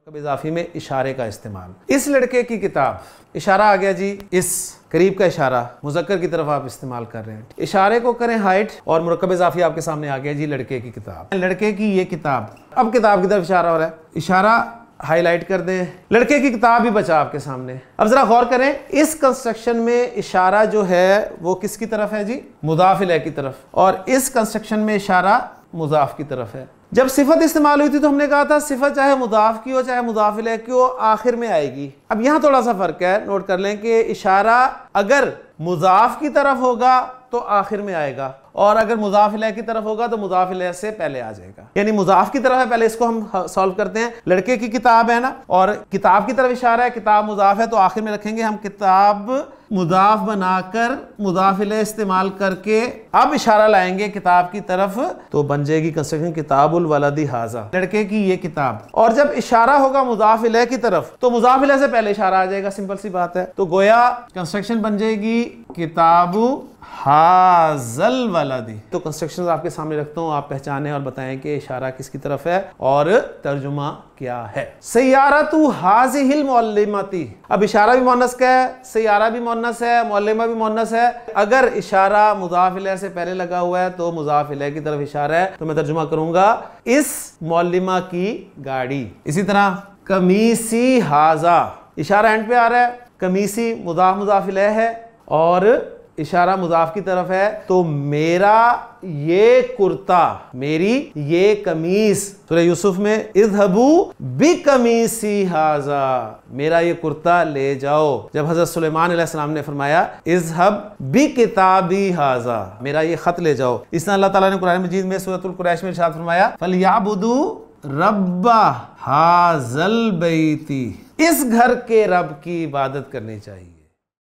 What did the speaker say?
इजाफी में इशारे का इस्तेमाल। इस लड़के की किताब, इशारा आ गया जी, इस करीब का इशारा मुज़क्कर की तरफ आप इस्तेमाल कर रहे हैं। इशारे को करें हाइट और मुरक्कब इजाफी आपके सामने आ गया जी, लड़के की किताब, लड़के की ये किताब। अब किताब की तरफ इशारा हो रहा है, इशारा हाईलाइट कर दें, लड़के की किताब भी बचा आपके सामने। अब जरा गौर करें, इस कंस्ट्रक्शन में इशारा जो है वो किसकी तरफ है जी, मुदाफ इलैह की तरफ, और इस कंस्ट्रक्शन में इशारा मुजाफ की तरफ है। जब सिफत इस्तेमाल हुई थी तो हमने कहा था सिफत चाहे मुदाफ की हो चाहे मुदाफ इलैह की हो आखिर में आएगी। अब यहां थोड़ा सा फर्क है, नोट कर लें कि इशारा अगर मुजाफ की तरफ होगा तो आखिर में आएगा, और अगर मुजाफ इलैह की तरफ होगा तो मुजाफ इलैह से पहले आ जाएगा। यानी मुजाफ की तरफ है, पहले इसको हम सॉल्व करते हैं। लड़के की किताब है ना, और किताब की तरफ इशारा है, किताब मुजाफ है, तो आखिर में रखेंगे हम किताब मुदाफ बनाकर मुदाफ इलैह इस्तेमाल करके अब इशारा लाएंगे किताब की तरफ, तो बन जाएगी कंस्ट्रक्शन किताबुल वलदी हाजा, लड़के की ये किताब। और जब इशारा होगा मुदाफ इलैह की तरफ तो मुदाफ इलैह से पहले इशारा आ जाएगा, सिंपल सी बात है। तो गोया कंस्ट्रक्शन बन जाएगी किताबु हाजल वलदी। तो कंस्ट्रक्शन आपके सामने रखता हूं, आप पहचाने और बताएं कि इशारा किसकी तरफ है और तर्जुमा क्या है। सय्यारतु हाज़िहिल मुअल्लिमती, अब इशारा भी मुअन्नस का है, सय्यारा भी मुअन्नस है, मुअल्लिमा भी मुअन्नस है। अगर इशारा मुज़ाफ इलैह से पहले लगा हुआ है तो मुज़ाफ इलैह की तरफ इशारा है, तो मैं तर्जुमा करूंगा इस मुअल्लिमा की गाड़ी। इसी तरह कमीसी हाजा, इशारा एंड पे आ रहा है, कमीसी मुज़ाफ इलैह है और इशारा मुजाफ की तरफ है, तो मेरा ये कुर्ता, मेरी ये कमीज, सूरह यूसुफ में इज़हबू बि कमीसी हाजा, मेरा ये कुर्ता ले जाओ। जब हजरत सुलेमान अलैहिस्सलाम ने फरमाया इज़हब बि किताबी हाजा, मेरा ये खत ले जाओ, इस तरह अल्लाह ताला ने कुरान मजीद में सूरतुल कुरैश में इरशाद फरमाया फलयाबुदू रब्बा हाज़ल बैती, इस घर के रब की इबादत करनी चाहिए।